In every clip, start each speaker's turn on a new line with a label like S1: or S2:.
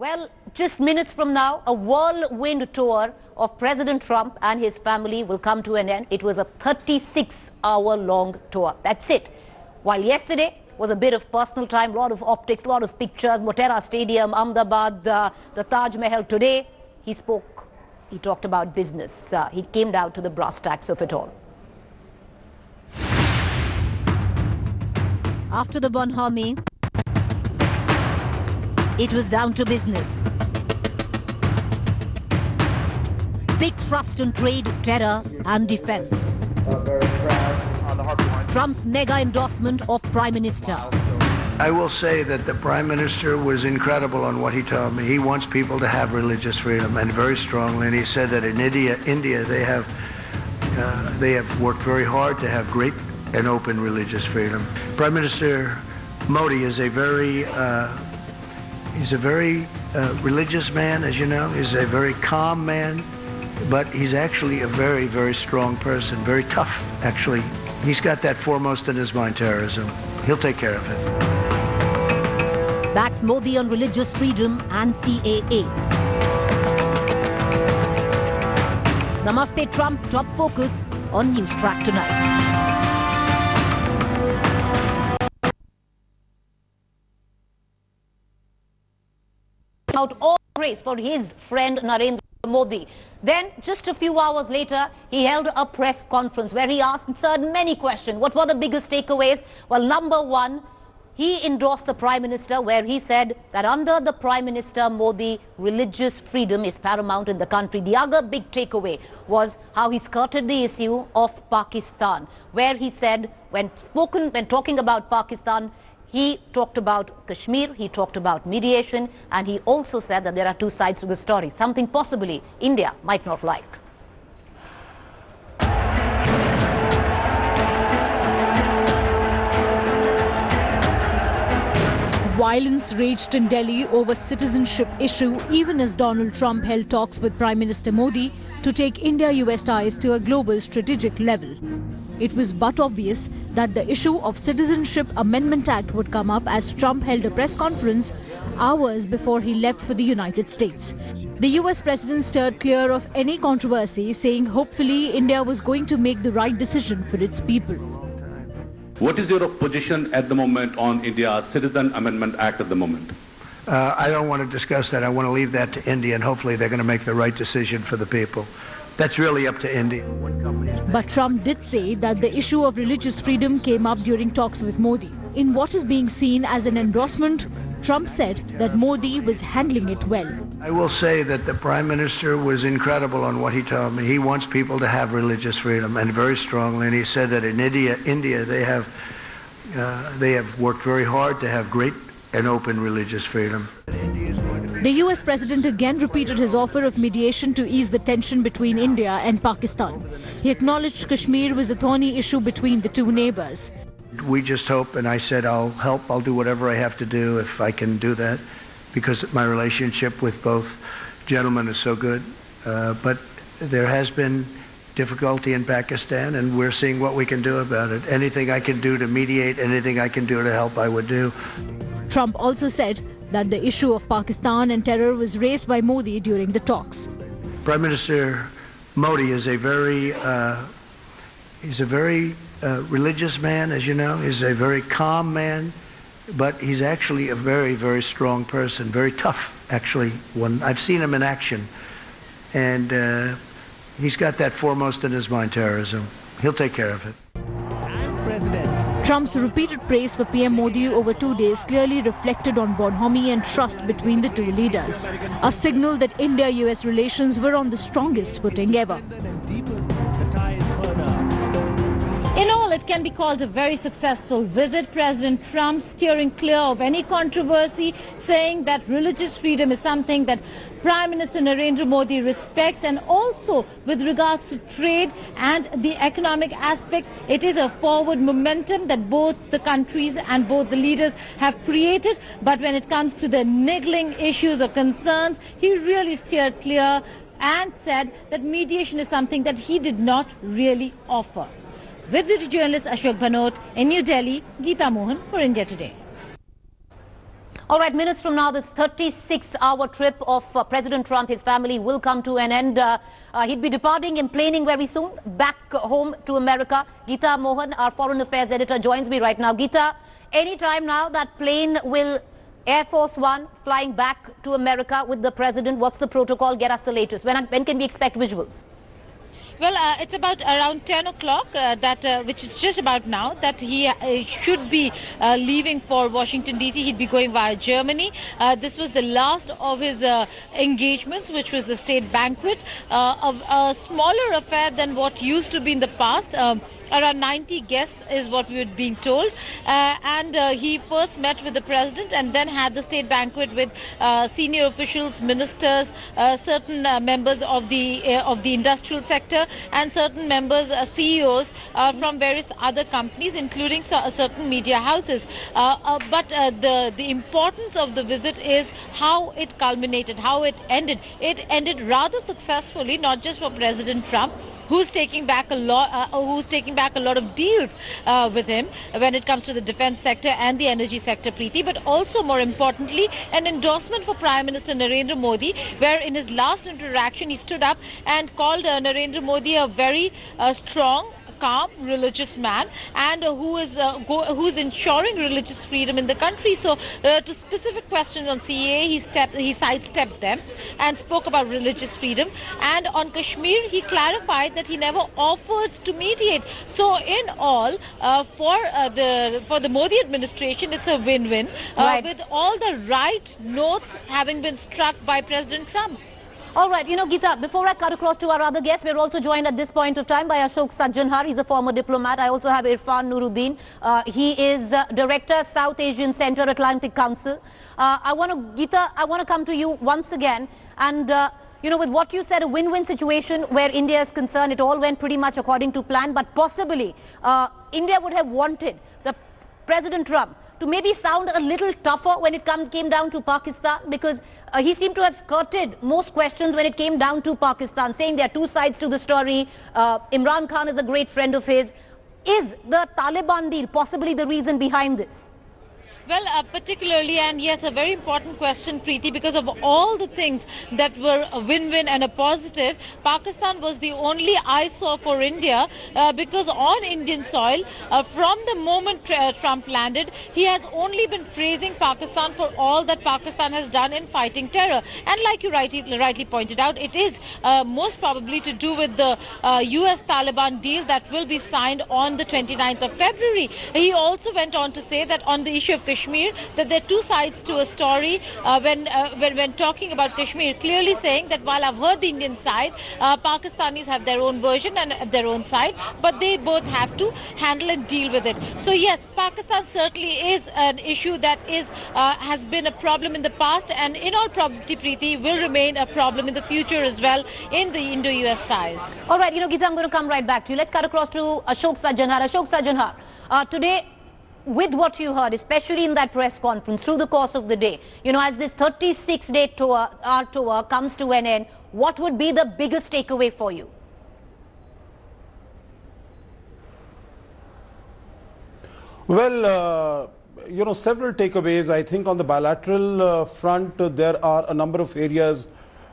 S1: Well, just minutes from now, a whirlwind tour of President Trump and his family will come to an end. It was a 36-hour-long tour. That's it. While yesterday was a bit of personal time, a lot of optics, a lot of pictures, Motera Stadium, Ahmedabad, the Taj Mahal. Today, he talked about business. He came down to the brass tacks of it all. After the bonhomie, it was down to business. Big thrust on trade, terror and defense. Trump's mega endorsement of Prime Minister.
S2: I will say that the Prime Minister was incredible on what he told me. He wants people to have religious freedom, and very strongly. And he said that in India they have worked very hard to have great and open religious freedom. Prime Minister Modi is a very religious man, as you know. He's a very calm man, but he's actually a very, very strong person, very tough, actually. He's got that foremost in his mind, terrorism. He'll take care of it.
S1: Backs Modi on religious freedom and CAA. Namaste Trump, top focus on Newstrack tonight. Out all praise for his friend Narendra Modi. Then, just a few hours later, he held a press conference where he answered many questions. What were the biggest takeaways? Well, number one, he endorsed the Prime Minister, where he said that under the Prime Minister Modi, religious freedom is paramount in the country. The other big takeaway was how he skirted the issue of Pakistan, where he said, when talking about Pakistan, he talked about Kashmir, he talked about mediation, and he also said that there are two sides to the story, something possibly India might not like.
S3: Violence raged in Delhi over citizenship issue even as Donald Trump held talks with Prime Minister Modi to take India-US ties to a global strategic level. It was but obvious that the issue of Citizenship Amendment Act would come up as Trump held a press conference hours before he left for the United States. The US president steered clear of any controversy, saying hopefully India was going to make the right decision for its people.
S4: What is your position at the moment on India's Citizen Amendment Act at the moment?
S2: I don't want to discuss that. I want to leave that to India, and hopefully they're going to make the right decision for the people. That's really up to India.
S3: But Trump did say that the issue of religious freedom came up during talks with Modi. In what is being seen as an endorsement, Trump said that Modi was handling it well.
S2: I will say that the Prime Minister was incredible on what he told me. He wants people to have religious freedom, and very strongly. And he said that in India they have worked very hard to have great and open religious freedom.
S3: The US president again repeated his offer of mediation to ease the tension between India and Pakistan. He acknowledged Kashmir was a thorny issue between the two neighbors.
S2: We just hope, and I said I'll help, I'll do whatever I have to do if I can do that, because my relationship with both gentlemen is so good. But there has been difficulty in Pakistan, and we're seeing what we can do about it. Anything I can do to mediate, anything I can do to help, I would do.
S3: Trump also said that the issue of Pakistan and terror was raised by Modi during the talks.
S2: Prime Minister Modi is a very religious man, as you know. He's a very calm man, but he's actually a very, very strong person, very tough, actually. When I've seen him in action, and he's got that foremost in his mind, terrorism. He'll take care of it.
S3: Trump's repeated praise for PM Modi over 2 days clearly reflected on bonhomie and trust between the two leaders, a signal that India-US relations were on the strongest footing ever.
S5: In all, it can be called a very successful visit. President Trump steering clear of any controversy, saying that religious freedom is something that Prime Minister Narendra Modi respects, and also with regards to trade and the economic aspects, it is a forward momentum that both the countries and both the leaders have created. But when it comes to the niggling issues or concerns, he really steered clear and said that mediation is something that he did not really offer. With video journalist Ashok Bhanot in New Delhi, Geeta Mohan for India Today.
S1: All right, minutes from now, this 36-hour trip of President Trump, his family, will come to an end. He'd be departing in planing very soon, back home to America. Geeta Mohan, our foreign affairs editor, joins me right now. Geeta, any time now that plane will Air Force One flying back to America with the president? What's the protocol? Get us the latest. When can we expect visuals?
S5: Well, it's about around 10 o'clock, which is just about now, that he should be leaving for Washington, D.C. He'd be going via Germany. This was the last of his engagements, which was the state banquet, of a smaller affair than what used to be in the past. Around 90 guests is what we were being told. And he first met with the president and then had the state banquet with senior officials, ministers, certain members of the industrial sector, and certain members, CEOs from various other companies, including certain media houses. But the importance of the visit is how it culminated, how it ended. It ended rather successfully, not just for President Trump, who's taking back a lot of deals with him when it comes to the defense sector and the energy sector, Preeti, but also more importantly an endorsement for Prime Minister Narendra Modi, where in his last interaction he stood up and called Narendra Modi a very strong, calm, religious man, and who's ensuring religious freedom in the country. So to specific questions on CAA, he sidestepped them and spoke about religious freedom. And on Kashmir, he clarified that he never offered to mediate. So in all, for the Modi administration, it's a win-win,
S1: right,
S5: with all the right notes having been struck by President Trump.
S1: All right, Geeta, before I cut across to our other guests, we're also joined at this point of time by Ashok Sajjanhar. He's a former diplomat. I also have Irfan Nuruddin. He is Director, South Asian Center, Atlantic Council. Geeta, I want to come to you once again. And, with what you said, a win-win situation where India is concerned, it all went pretty much according to plan. But possibly, India would have wanted the President Trump to maybe sound a little tougher when it came down to Pakistan, because he seemed to have skirted most questions when it came down to Pakistan, saying there are two sides to the story. Imran Khan is a great friend of his. Is the Taliban deal possibly the reason behind this?
S5: Well, particularly, and yes, a very important question, Preeti, because of all the things that were a win-win and a positive, Pakistan was the only eyesore for India, because on Indian soil, from the moment Trump landed, he has only been praising Pakistan for all that Pakistan has done in fighting terror. And like you rightly pointed out, it is most probably to do with the US-Taliban deal that will be signed on the 29th of February. He also went on to say that on the issue of Kashmir, that there are two sides to a story when talking about Kashmir, clearly saying that while I've heard the Indian side, Pakistanis have their own version and their own side, but they both have to handle and deal with it. So yes, Pakistan certainly is an issue that has been a problem in the past, and in all probability, Preeti, will remain a problem in the future as well in the Indo-US ties.
S1: All right, Geeta, I'm going to come right back to you. Let's cut across to Ashok Sajjanhar. Ashok Sajjanhar, today, with what you heard, especially in that press conference, through the course of the day, as this 36-day tour comes to an end, what would be the biggest takeaway for you?
S6: Well, several takeaways. I think on the bilateral front, there are a number of areas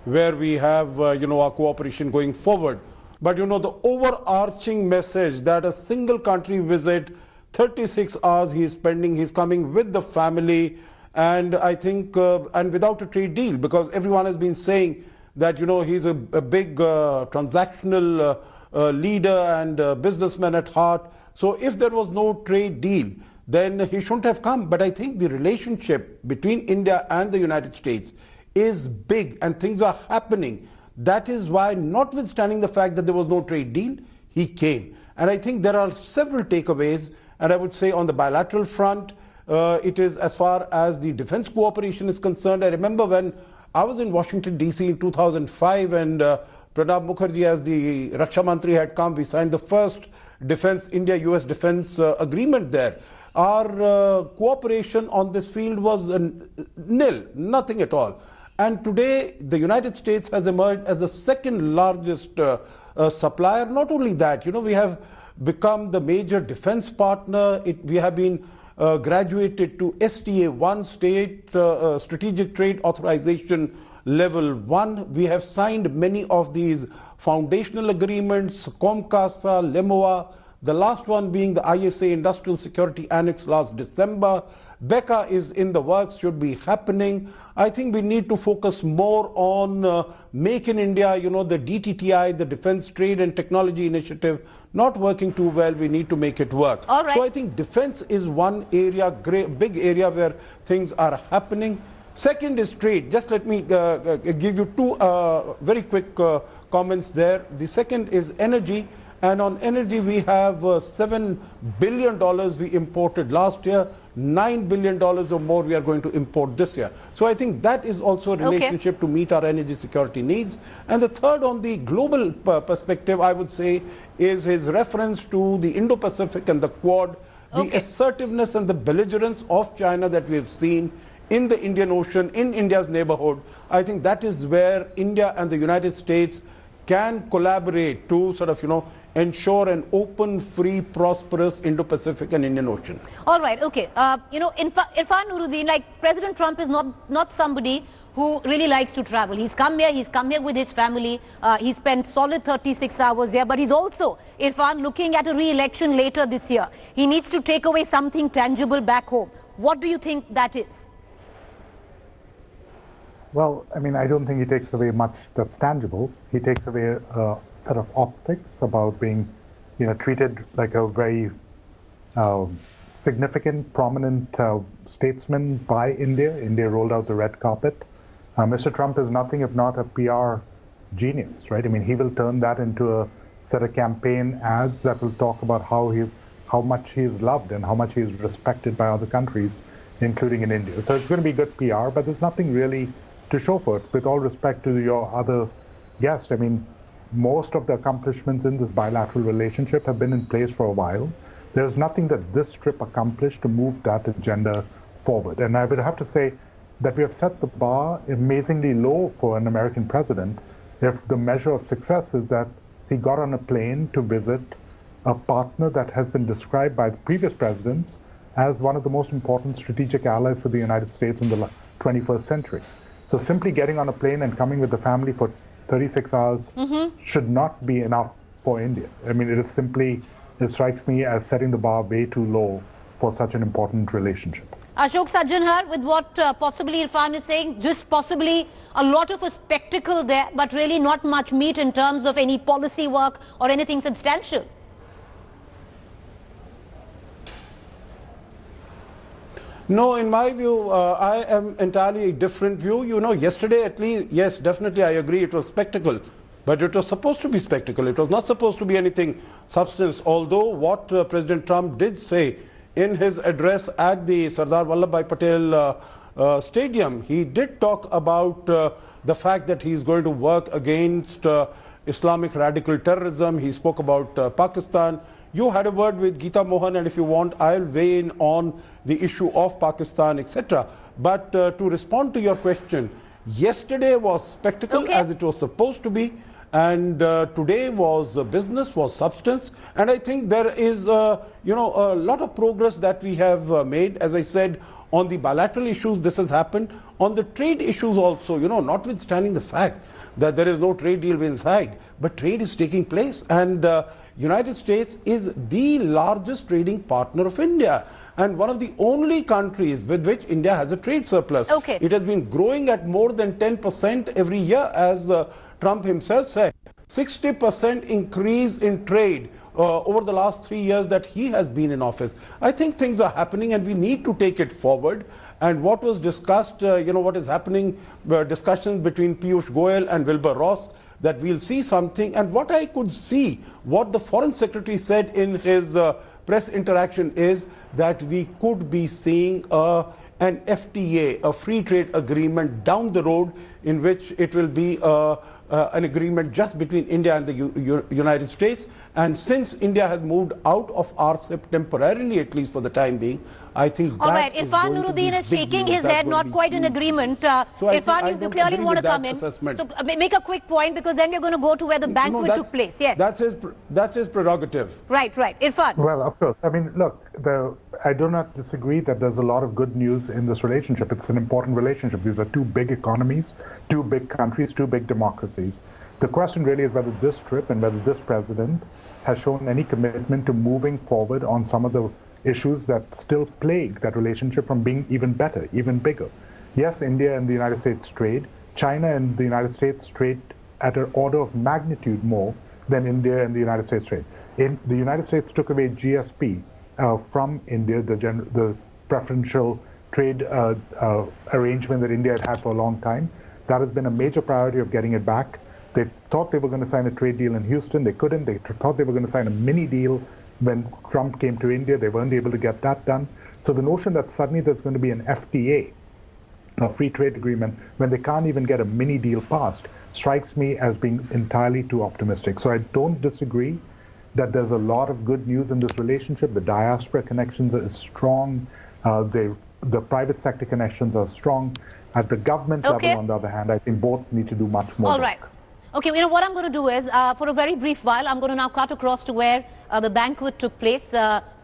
S6: where we have, our cooperation going forward. But, the overarching message that a single country visit, 36 hours he's coming with the family, and I think, and without a trade deal, because everyone has been saying that, he's a big transactional leader and businessman at heart. So if there was no trade deal, then he shouldn't have come. But I think the relationship between India and the United States is big and things are happening. That is why, notwithstanding the fact that there was no trade deal, he came. And I think there are several takeaways. And I would say on the bilateral front, it is as far as the defense cooperation is concerned. I remember when I was in Washington, D.C. in 2005, and Pranab Mukherjee as the Raksha Mantri had come, we signed the first India-US defense agreement there. Our cooperation on this field was nil, nothing at all. And today, the United States has emerged as the second largest supplier. Not only that, we have become the major defense partner. We have been graduated to STA1 state strategic trade authorization level 1. We have signed many of these foundational agreements, COMCASA, LEMOA, the last one being the ISA Industrial Security Annex last December. BECA is in the works, should be happening. I think we need to focus more on Make in India, you know, the DTTI, the Defense Trade and Technology Initiative, not working too well. We need to make it work.
S1: All right.
S6: So I think defense is one area, big area where things are happening. Second is trade. Just let me give you two very quick comments there. The second is energy. And on energy, we have $7 billion we imported last year, $9 billion or more we are going to import this year. So I think that is also a relationship to meet our energy security needs. And the third, on the global perspective, I would say, is his reference to the Indo-Pacific and the Quad, the assertiveness and the belligerence of China that we have seen in the Indian Ocean, in India's neighborhood. I think that is where India and the United States can collaborate to sort of, you know, ensure an open, free, prosperous Indo-Pacific and Indian Ocean.
S1: All right, okay. You know, Irfan Nuruddin, like President Trump is not somebody who really likes to travel. He's come here with his family. He spent solid 36 hours here, but he's also, Irfan, looking at a re-election later this year. He needs to take away something tangible back home. What do you think that is?
S7: Well, I mean, I don't think he takes away much that's tangible. He takes away a set of optics about being, you know, treated like a very significant, prominent statesman by India. India rolled out the red carpet. Mr. Trump is nothing if not a PR genius, right? I mean, he will turn that into a set of campaign ads that will talk about how much he is loved and how much he is respected by other countries, including in India. So it's going to be good PR, but there's nothing really to show for it. With all respect to your other guest, I mean, most of the accomplishments in this bilateral relationship have been in place for a while. There's nothing that this trip accomplished to move that agenda forward. And I would have to say that we have set the bar amazingly low for an American president if the measure of success is that he got on a plane to visit a partner that has been described by the previous presidents as one of the most important strategic allies for the United States in the 21st century. So simply getting on a plane and coming with the family for 36 hours should not be enough for India. I mean, it strikes me as setting the bar way too low for such an important relationship.
S1: Ashok Sajjanhar, with what possibly Irfan is saying, just possibly a lot of a spectacle there, but really not much meat in terms of any policy work or anything substantial.
S6: No, in my view, I am entirely a different view. You know, yesterday at least, yes, definitely I agree it was spectacle. But it was supposed to be spectacle. It was not supposed to be anything substance. Although what President Trump did say in his address at the Sardar Vallabhbhai Patel Stadium, he did talk about the fact that he is going to work against Islamic radical terrorism. He spoke about Pakistan. You had a word with Geeta Mohan, and if you want, I'll weigh in on the issue of Pakistan, etc. But to respond to your question, yesterday was spectacle as it was supposed to be, and today was business, was substance. And I think there is, you know, a lot of progress that we have made. As I said, on the bilateral issues, this has happened. On the trade issues also, you know, notwithstanding the fact that there is no trade deal inside, but trade is taking place, and United States is the largest trading partner of India and one of the only countries with which India has a trade surplus. It has been growing at more than 10% every year, as Trump himself said. 60% increase in trade over the last 3 years that he has been in office. I think things are happening and we need to take it forward. And what was discussed, you know, what is happening, discussions between Piyush Goyal and Wilbur Ross, that we'll see something. And what I could see, what the Foreign Secretary said in his press interaction is that we could be seeing an FTA, a free trade agreement down the road, in which it will be an agreement just between India and the United States. And since India has moved out of RCEP temporarily, at least for the time being, I think
S1: All
S6: that
S1: right,
S6: is
S1: Irfan
S6: going to be
S1: Nuruddin is
S6: big
S1: shaking
S6: news.
S1: his
S6: That's
S1: head,
S6: going to
S1: not
S6: be
S1: quite in
S6: huge.
S1: agreement.
S6: So I
S1: Irfan, you
S6: don't
S1: clearly
S6: agree
S1: want
S6: with
S1: to come
S6: that
S1: in.
S6: assessment.
S1: So make a quick point, because then we're going to go to where the banquet took place. Yes.
S6: That's his prerogative.
S1: Right. Irfan.
S7: Well, of course. I mean, look, I do not disagree that there's a lot of good news in this relationship. It's an important relationship. These are two big economies, two big countries, two big democracies. The question really is whether this trip and whether this president has shown any commitment to moving forward on some of the issues that still plague that relationship from being even better, even bigger. Yes, India and the United States trade. China and the United States trade at an order of magnitude more than India and the United States trade. The United States took away GSP from India, the preferential trade arrangement that India had for a long time. That has been a major priority of getting it back. They thought they were going to sign a trade deal in Houston. They couldn't. They thought they were going to sign a mini deal when Trump came to India. They weren't able to get that done. So the notion that suddenly there's going to be an FTA, a free trade agreement, when they can't even get a mini deal passed, strikes me as being entirely too optimistic. So I don't disagree that there's a lot of good news in this relationship. The diaspora connections are strong. The private sector connections are strong. At the government level, on the other hand, I think both need to do much more.
S1: All right. Okay, you know what I'm going to do is, for a very brief while, I'm going to now cut across to where the banquet took place,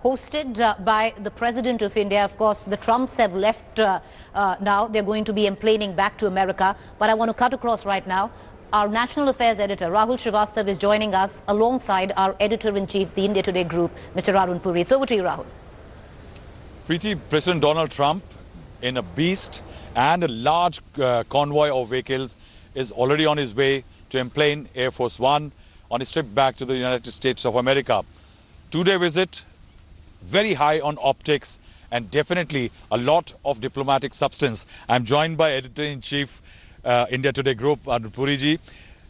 S1: hosted by the President of India. Of course, the Trumps have left now. They're going to be emplaning back to America. But I want to cut across right now. Our National Affairs Editor, Rahul Srivastav, is joining us alongside our Editor-in-Chief, the India Today Group, Mr. Arun Puri. It's over to you, Rahul.
S8: Preeti, President Donald Trump, in a beast and a large convoy of vehicles, is already on his way to emplane Air Force One on his trip back to the United States of America. Two-day visit, very high on optics and definitely a lot of diplomatic substance. I'm joined by Editor-in-Chief, India Today Group, Arun Puri,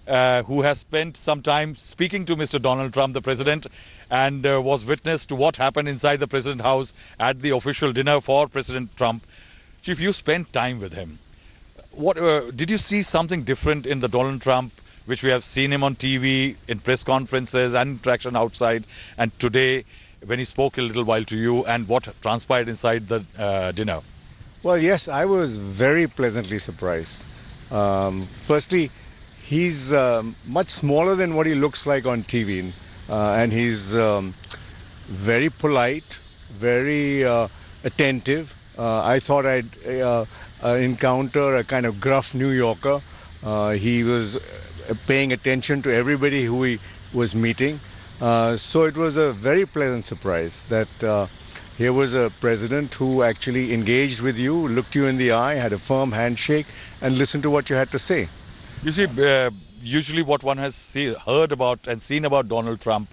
S8: who has spent some time speaking to Mr. Donald Trump, the president, and was witness to what happened inside the President House at the official dinner for President Trump. Chief, you spent time with him. What did you see something different in the Donald Trump, which we have seen him on TV, in press conferences and interaction outside, and today when he spoke a little while to you, and what transpired inside the dinner?
S9: Well, yes, I was very pleasantly surprised. Firstly, he's much smaller than what he looks like on TV, and he's very polite, very attentive. I thought I'd encounter a kind of gruff New Yorker. He was paying attention to everybody who he was meeting. So it was a very pleasant surprise that here was a president who actually engaged with you, looked you in the eye, had a firm handshake, and listened to what you had to say.
S8: You see, usually what one has heard about and seen about Donald Trump,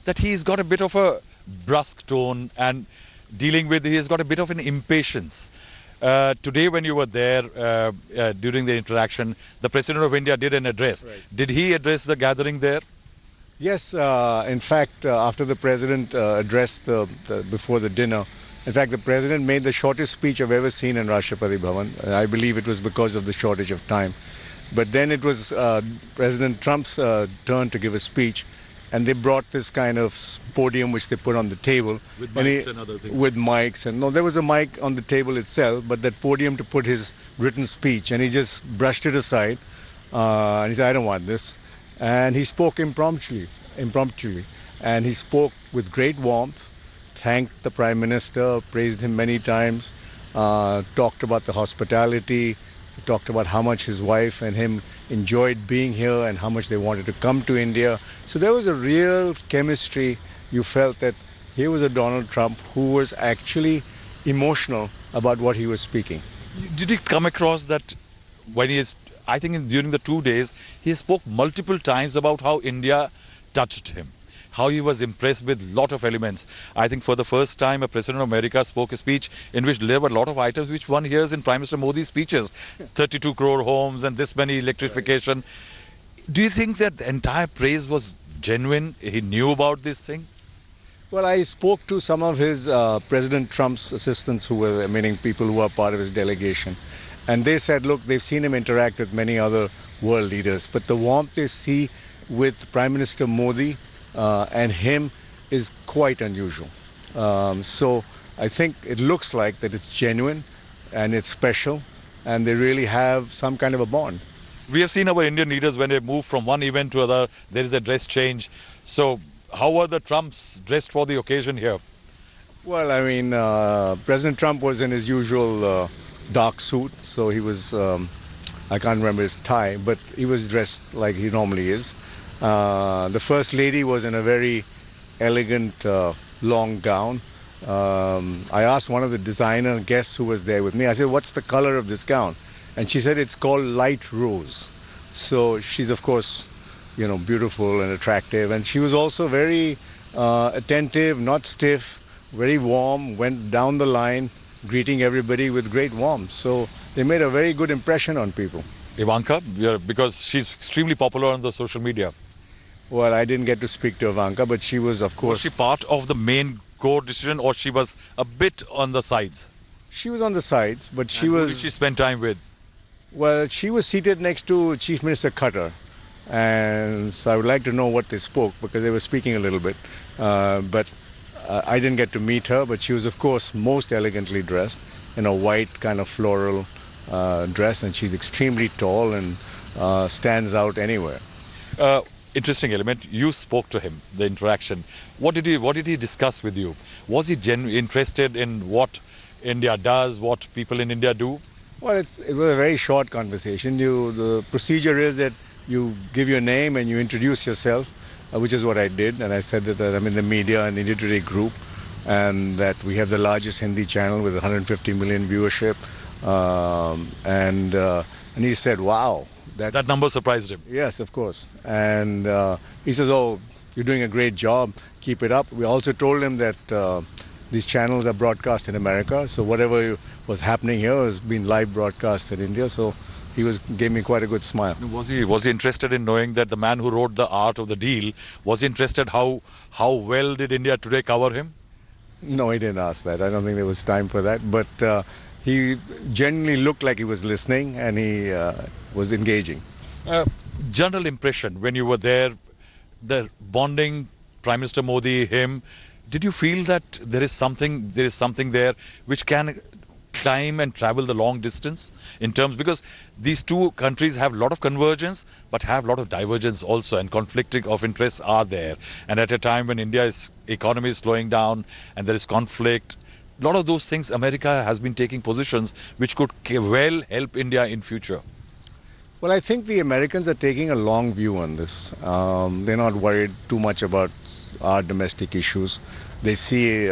S8: that he's got a bit of a brusque tone, and he's got a bit of an impatience. Today when you were there during the interaction, the President of India did an address. Right. Did he address the gathering there?
S9: Yes, in fact, after the President addressed before the dinner, in fact, the President made the shortest speech I've ever seen in Rashtrapati Bhavan. I believe it was because of the shortage of time. But then it was President Trump's turn to give a speech, and they brought this kind of podium which they put on the table.
S8: With mics and other things.
S9: With mics. And no, there was a mic on the table itself, but that podium to put his written speech. And he just brushed it aside. And he said, I don't want this. And he spoke impromptu. And he spoke with great warmth, thanked the Prime Minister, praised him many times, talked about the hospitality, talked about how much his wife and him enjoyed being here and how much they wanted to come to India. So there was a real chemistry. You felt that here was a Donald Trump who was actually emotional about what he was speaking.
S8: Did he come across that when he is, I think during the 2 days, he spoke multiple times about how India touched him, how he was impressed with a lot of elements. I think for the first time a President of America spoke a speech in which there were a lot of items which one hears in Prime Minister Modi's speeches. 32 crore homes and this many electrification. Right. Do you think that the entire praise was genuine? He knew about this thing?
S9: Well, I spoke to some of his President Trump's assistants who were, meaning people who are part of his delegation. And they said, look, they've seen him interact with many other world leaders, but the warmth they see with Prime Minister Modi and him is quite unusual. So I think it looks like that it's genuine and it's special and they really have some kind of a bond.
S8: We have seen our Indian leaders when they move from one event to another, there is a dress change. So how were the Trumps dressed for the occasion here?
S9: Well, I mean, President Trump was in his usual dark suit, so he was, I can't remember his tie, but he was dressed like he normally is. The First Lady was in a very elegant long gown. I asked one of the designer guests who was there with me, I said, what's the color of this gown? And she said it's called light rose. So she's, of course, you know, beautiful and attractive. And she was also very attentive, not stiff, very warm, went down the line, greeting everybody with great warmth. So they made a very good impression on people.
S8: Ivanka, because she's extremely popular on the social media.
S9: Well, I didn't get to speak to Ivanka, but she was, of course...
S8: Was she part of the main core decision, or she was a bit on the sides?
S9: She was on the sides, but she
S8: and
S9: was...
S8: Who did she spend time with?
S9: Well, she was seated next to Chief Minister Qatar. And so I would like to know what they spoke, because they were speaking a little bit. But I didn't get to meet her, but she was, of course, most elegantly dressed in a white kind of floral dress, and she's extremely tall and stands out anywhere.
S8: Interesting element. You spoke to him, the interaction. What did he discuss with you? Was he interested in what India does, what people in India do?
S9: Well, it was a very short conversation. The procedure is that you give your name and you introduce yourself, which is what I did. And I said that I'm in the media and the literary group, and that we have the largest Hindi channel with 150 million viewership. And he said, wow.
S8: That number surprised him.
S9: Yes, of course. And he says, oh, you're doing a great job. Keep it up. We also told him that these channels are broadcast in America. So whatever was happening here has been live broadcast in India. So he gave me quite a good smile.
S8: Was he interested in knowing that the man who wrote The Art of the Deal, was he interested how well did India Today cover him?
S9: No, he didn't ask that. I don't think there was time for that. But he genuinely looked like he was listening, and he was engaging.
S8: General impression when you were there, the bonding, Prime Minister Modi, him, did you feel that there is something there which can climb and travel the long distance in terms, because these two countries have a lot of convergence but have a lot of divergence also, and conflicting of interests are there, and at a time when India's economy is slowing down and there is conflict, a lot of those things America has been taking positions which could well help India in future.
S9: Well, I think the Americans are taking a long view on this. They're not worried too much about our domestic issues. They see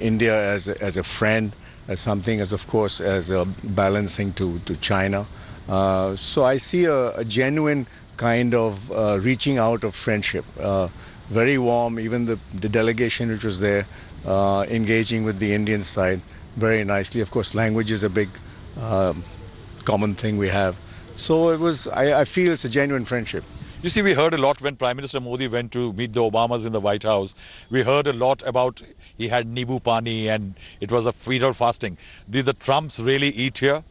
S9: India as a friend, as something, as of course, as a balancing to China. So I see a genuine kind of reaching out of friendship. Very warm, even the delegation which was there, engaging with the Indian side very nicely. Of course, language is a big common thing we have. So I feel it's a genuine friendship.
S8: You see, we heard a lot when Prime Minister Modi went to meet the Obamas in the White House. We heard a lot about he had Nibu Pani and it was a feed or fasting. Did the Trumps really eat here?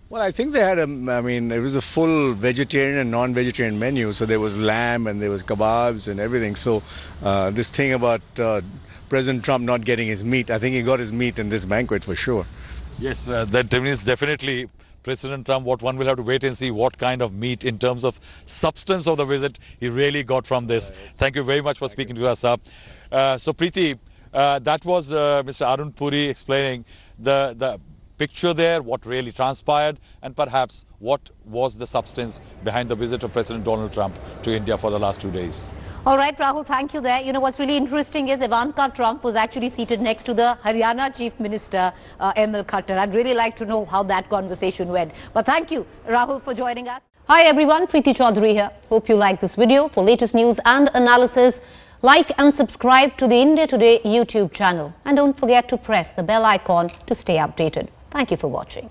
S9: Well, I think they had it was a full vegetarian and non-vegetarian menu. So there was lamb and there was kebabs and everything. So this thing about President Trump not getting his meat, I think he got his meat in this banquet for sure.
S8: Yes, that means definitely President Trump, what one will have to wait and see what kind of meat in terms of substance of the visit he really got from this. Thank you very much for speaking to us, sir. So Preeti, that was Mr. Arun Puri explaining the picture there, what really transpired, and perhaps what was the substance behind the visit of President Donald Trump to India for the last 2 days.
S1: All right, Rahul, thank you there. You know, what's really interesting is Ivanka Trump was actually seated next to the Haryana Chief Minister, ML Khattar. I'd really like to know how that conversation went. But thank you, Rahul, for joining us. Hi, everyone. Preeti Chaudhary here. Hope you like this video. For latest news and analysis, like and subscribe to the India Today YouTube channel. And don't forget to press the bell icon to stay updated. Thank you for watching.